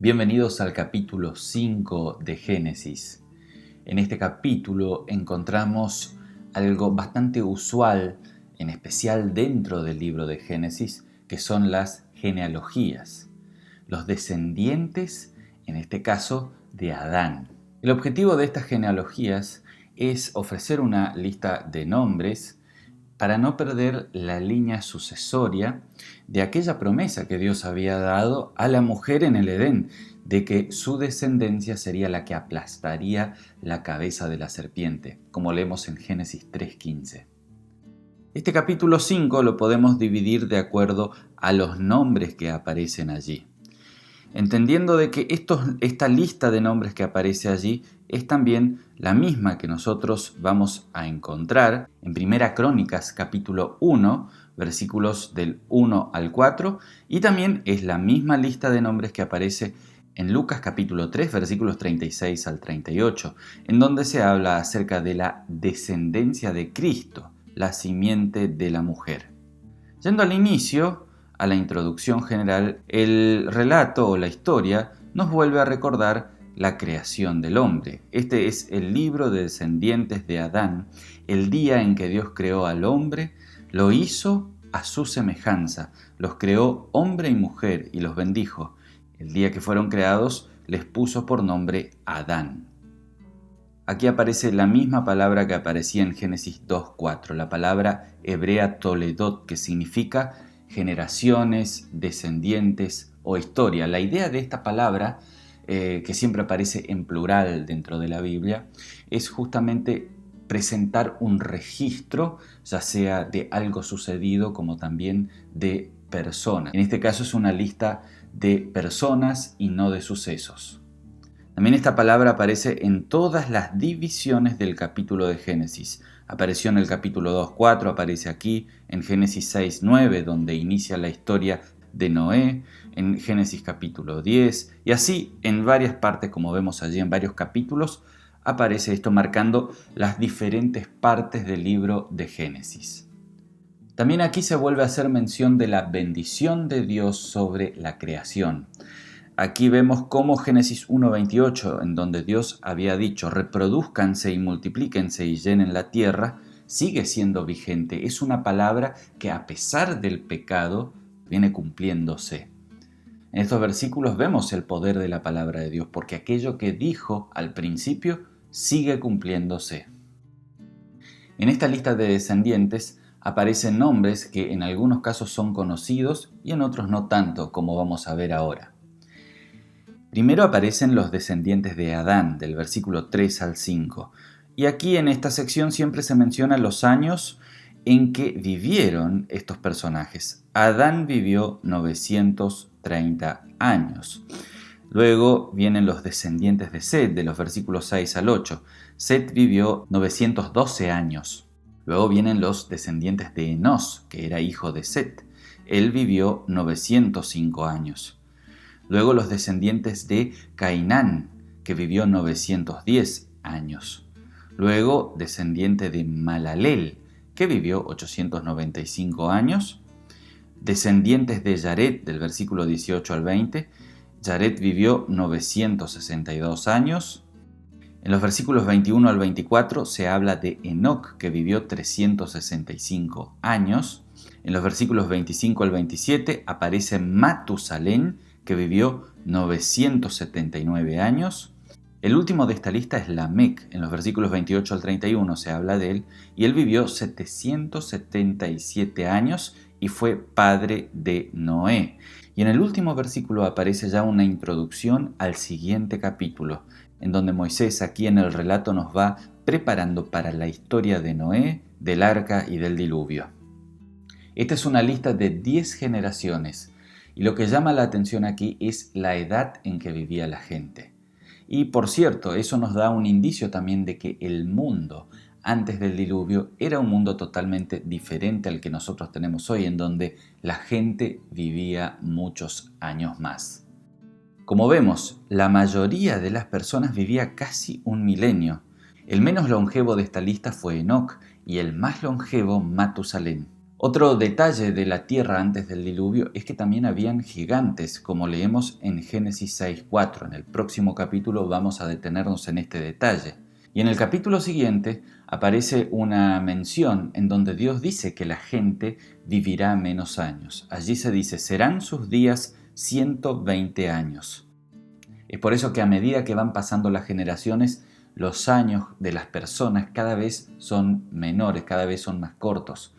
Bienvenidos al capítulo 5 de Génesis. En este capítulo encontramos algo bastante usual, en especial dentro del libro de Génesis, que son las genealogías, los descendientes, en este caso, de Adán. El objetivo de estas genealogías es ofrecer una lista de nombres para no perder la línea sucesoria de aquella promesa que Dios había dado a la mujer en el Edén, de que su descendencia sería la que aplastaría la cabeza de la serpiente, como leemos en Génesis 3:15. Este capítulo 5 lo podemos dividir de acuerdo a los nombres que aparecen allí, entendiendo de que esta lista de nombres que aparece allí es también la misma que nosotros vamos a encontrar en Primera Crónicas capítulo 1, versículos del 1 al 4, y también es la misma lista de nombres que aparece en Lucas capítulo 3, versículos 36 al 38, en donde se habla acerca de la descendencia de Cristo, la simiente de la mujer. Yendo al inicio, a la introducción general, el relato o la historia nos vuelve a recordar la creación del hombre. Este es el libro de descendientes de Adán. El día en que Dios creó al hombre, lo hizo a su semejanza. Los creó hombre y mujer y los bendijo. El día que fueron creados, les puso por nombre Adán. Aquí aparece la misma palabra que aparecía en Génesis 2:4, la palabra hebrea toledot, que significa generaciones, descendientes o historia. La idea de esta palabra, que siempre aparece en plural dentro de la Biblia, es justamente presentar un registro, ya sea de algo sucedido como también de personas. En este caso es una lista de personas y no de sucesos. También esta palabra aparece en todas las divisiones del capítulo de Génesis. Apareció en el capítulo 2:4, aparece aquí, en Génesis 6:9, donde inicia la historia de Noé, en Génesis capítulo 10, y así en varias partes, como vemos allí en varios capítulos, aparece esto marcando las diferentes partes del libro de Génesis. También aquí se vuelve a hacer mención de la bendición de Dios sobre la creación. Aquí vemos cómo Génesis 1:28, en donde Dios había dicho, reproduzcanse y multiplíquense y llenen la tierra, sigue siendo vigente. Es una palabra que a pesar del pecado viene cumpliéndose. En estos versículos vemos el poder de la palabra de Dios, porque aquello que dijo al principio sigue cumpliéndose. En esta lista de descendientes aparecen nombres que en algunos casos son conocidos y en otros no tanto, como vamos a ver ahora. Primero aparecen los descendientes de Adán, del versículo 3 al 5. Y aquí en esta sección siempre se mencionan los años en que vivieron estos personajes. Adán vivió 930 años. Luego vienen los descendientes de Set, de los versículos 6 al 8. Set vivió 912 años. Luego vienen los descendientes de Enos, que era hijo de Set. Él vivió 905 años. Luego los descendientes de Cainán, que vivió 910 años. Luego descendiente de Malaleel, que vivió 895 años. Descendientes de Yared, del versículo 18 al 20. Yared vivió 962 años. En los versículos 21 al 24 se habla de Enoc, que vivió 365 años. En los versículos 25 al 27 aparece Matusalén, que vivió 979 años. El último de esta lista es Lamec. En los versículos 28 al 31 se habla de él, y él vivió 777 años y fue padre de Noé. Y en el último versículo aparece ya una introducción al siguiente capítulo, en donde Moisés aquí en el relato nos va preparando para la historia de Noé, del arca y del diluvio. Esta es una lista de 10 generaciones. Y lo que llama la atención aquí es la edad en que vivía la gente. Y por cierto, eso nos da un indicio también de que el mundo antes del diluvio era un mundo totalmente diferente al que nosotros tenemos hoy, en donde la gente vivía muchos años más. Como vemos, la mayoría de las personas vivía casi un milenio. El menos longevo de esta lista fue Enoc y el más longevo Matusalén. Otro detalle de la tierra antes del diluvio es que también habían gigantes, como leemos en Génesis 6:4. En el próximo capítulo vamos a detenernos en este detalle. Y en el capítulo siguiente aparece una mención en donde Dios dice que la gente vivirá menos años. Allí se dice, serán sus días 120 años. Es por eso que a medida que van pasando las generaciones, los años de las personas cada vez son menores, cada vez son más cortos.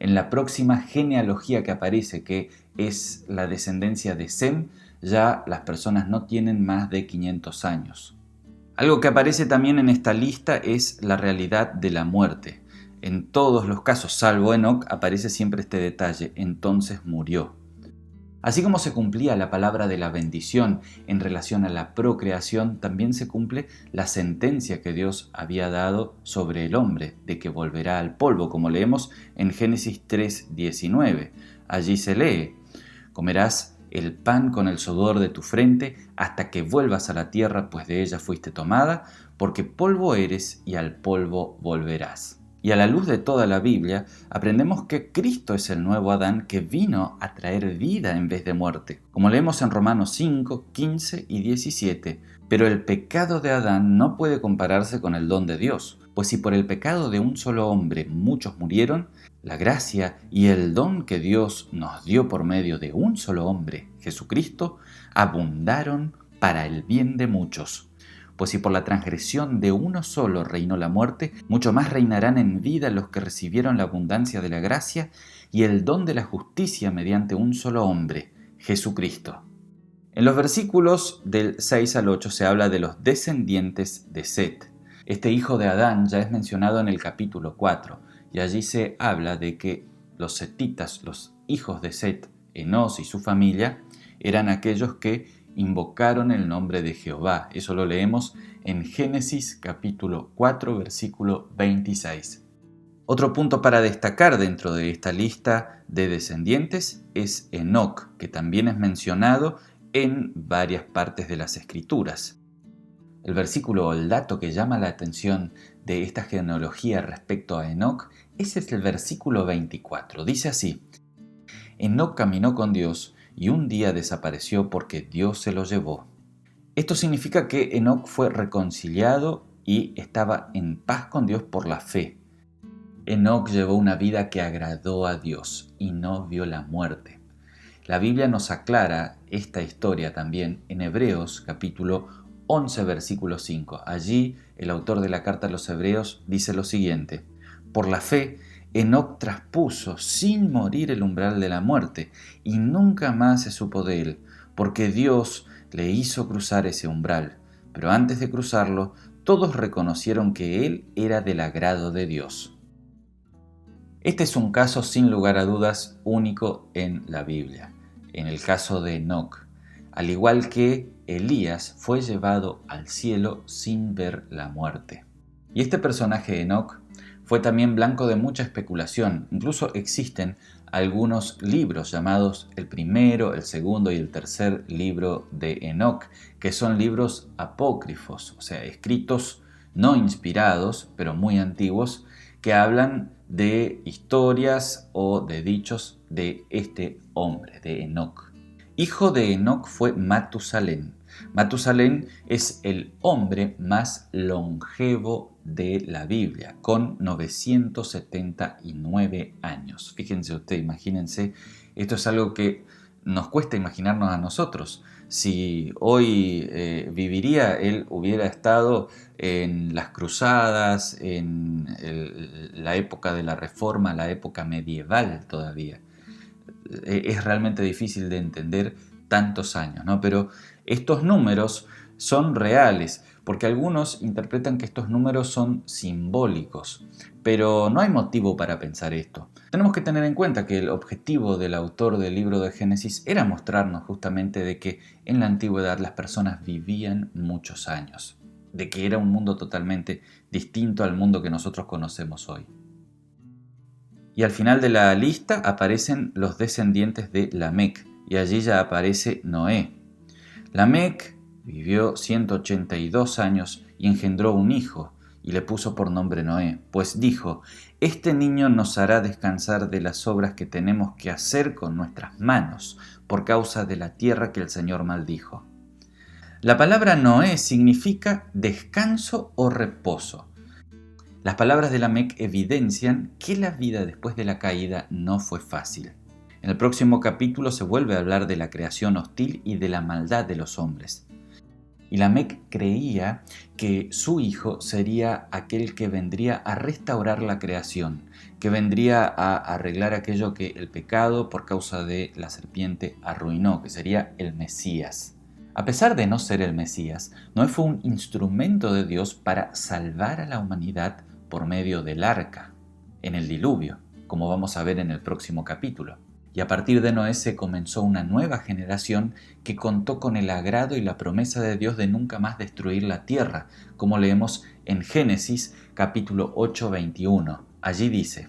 En la próxima genealogía que aparece, que es la descendencia de Sem, ya las personas no tienen más de 500 años. Algo que aparece también en esta lista es la realidad de la muerte. En todos los casos, salvo Enoc, aparece siempre este detalle, entonces murió. Así como se cumplía la palabra de la bendición en relación a la procreación, también se cumple la sentencia que Dios había dado sobre el hombre, de que volverá al polvo, como leemos en Génesis 3:19. Allí se lee, comerás el pan con el sudor de tu frente hasta que vuelvas a la tierra, pues de ella fuiste tomada, porque polvo eres y al polvo volverás. Y a la luz de toda la Biblia, aprendemos que Cristo es el nuevo Adán que vino a traer vida en vez de muerte, como leemos en Romanos 5, 15 y 17. Pero el pecado de Adán no puede compararse con el don de Dios, pues si por el pecado de un solo hombre muchos murieron, la gracia y el don que Dios nos dio por medio de un solo hombre, Jesucristo, abundaron para el bien de muchos. Pues si por la transgresión de uno solo reinó la muerte, mucho más reinarán en vida los que recibieron la abundancia de la gracia y el don de la justicia mediante un solo hombre, Jesucristo. En los versículos del 6 al 8 se habla de los descendientes de Set. Este hijo de Adán ya es mencionado en el capítulo 4, y allí se habla de que los setitas, los hijos de Set, Enos y su familia, eran aquellos que invocaron el nombre de Jehová. Eso lo leemos en Génesis capítulo 4, versículo 26. Otro punto para destacar dentro de esta lista de descendientes es Enoc, que también es mencionado en varias partes de las Escrituras. El versículo o el dato que llama la atención de esta genealogía respecto a Enoc es el versículo 24. Dice así, Enoc caminó con Dios y un día desapareció porque Dios se lo llevó. Esto significa que Enoc fue reconciliado y estaba en paz con Dios por la fe. Enoc llevó una vida que agradó a Dios y no vio la muerte. La Biblia nos aclara esta historia también en Hebreos capítulo 11 versículo 5. Allí el autor de la carta a los Hebreos dice lo siguiente, por la fe Enoc traspuso sin morir el umbral de la muerte y nunca más se supo de él, porque Dios le hizo cruzar ese umbral. Pero antes de cruzarlo, todos reconocieron que él era del agrado de Dios. Este es un caso sin lugar a dudas único en la Biblia, en el caso de Enoc. Al igual que Elías fue llevado al cielo sin ver la muerte. Y este personaje Enoc fue también blanco de mucha especulación. Incluso existen algunos libros llamados el primero, el segundo y el tercer libro de Enoc, que son libros apócrifos, o sea, escritos no inspirados, pero muy antiguos, que hablan de historias o de dichos de este hombre, de Enoc. Hijo de Enoc fue Matusalén. Matusalén es el hombre más longevo de la Biblia, con 979 años. Fíjense ustedes, imagínense, esto es algo que nos cuesta imaginarnos a nosotros. Si hoy viviría, él hubiera estado en las cruzadas, en la época de la Reforma, la época medieval todavía. Es realmente difícil de entender tantos años, ¿no? Pero estos números son reales, porque algunos interpretan que estos números son simbólicos, pero no hay motivo para pensar esto. Tenemos que tener en cuenta que el objetivo del autor del libro de Génesis era mostrarnos justamente de que en la antigüedad las personas vivían muchos años, de que era un mundo totalmente distinto al mundo que nosotros conocemos hoy. Y al final de la lista aparecen los descendientes de Lamec, y allí ya aparece Noé. Lamec vivió 182 años y engendró un hijo, y le puso por nombre Noé, pues dijo: «Este niño nos hará descansar de las obras que tenemos que hacer con nuestras manos, por causa de la tierra que el Señor maldijo». La palabra Noé significa descanso o reposo. Las palabras de Lamec evidencian que la vida después de la caída no fue fácil. En el próximo capítulo se vuelve a hablar de la creación hostil y de la maldad de los hombres. Y Lamec creía que su hijo sería aquel que vendría a restaurar la creación, que vendría a arreglar aquello que el pecado por causa de la serpiente arruinó, que sería el Mesías. A pesar de no ser el Mesías, Noé fue un instrumento de Dios para salvar a la humanidad por medio del arca, en el diluvio, como vamos a ver en el próximo capítulo. Y a partir de Noé se comenzó una nueva generación que contó con el agrado y la promesa de Dios de nunca más destruir la tierra, como leemos en Génesis capítulo 8, 21. Allí dice: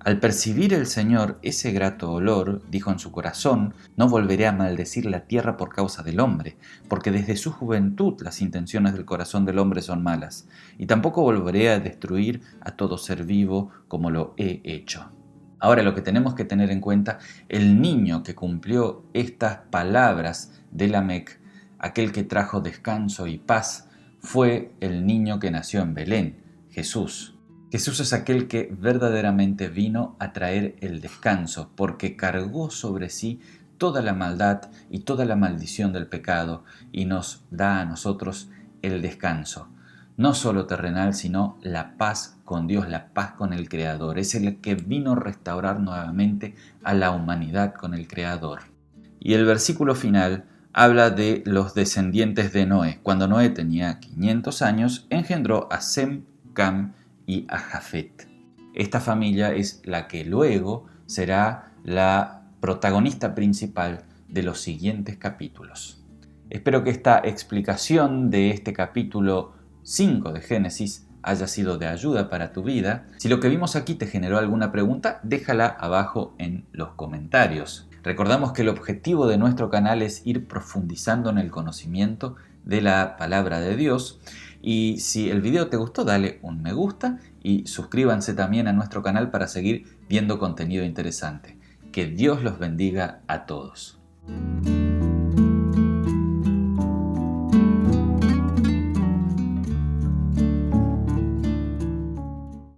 «Al percibir el Señor ese grato olor, dijo en su corazón: no volveré a maldecir la tierra por causa del hombre, porque desde su juventud las intenciones del corazón del hombre son malas, y tampoco volveré a destruir a todo ser vivo como lo he hecho». Ahora, lo que tenemos que tener en cuenta, el niño que cumplió estas palabras de Lamec, aquel que trajo descanso y paz, fue el niño que nació en Belén, Jesús. Jesús es aquel que verdaderamente vino a traer el descanso, porque cargó sobre sí toda la maldad y toda la maldición del pecado y nos da a nosotros el descanso. No solo terrenal, sino la paz con Dios, la paz con el Creador. Es el que vino a restaurar nuevamente a la humanidad con el Creador. Y el versículo final habla de los descendientes de Noé. Cuando Noé tenía 500 años, engendró a Sem, Cam y a Jafet. Esta familia es la que luego será la protagonista principal de los siguientes capítulos. Espero que esta explicación de este capítulo 5 de Génesis haya sido de ayuda para tu vida. Si lo que vimos aquí te generó alguna pregunta, déjala abajo en los comentarios. Recordamos que el objetivo de nuestro canal es ir profundizando en el conocimiento de la palabra de Dios. Y si el video te gustó, dale un me gusta y suscríbanse también a nuestro canal para seguir viendo contenido interesante. Que Dios los bendiga a todos.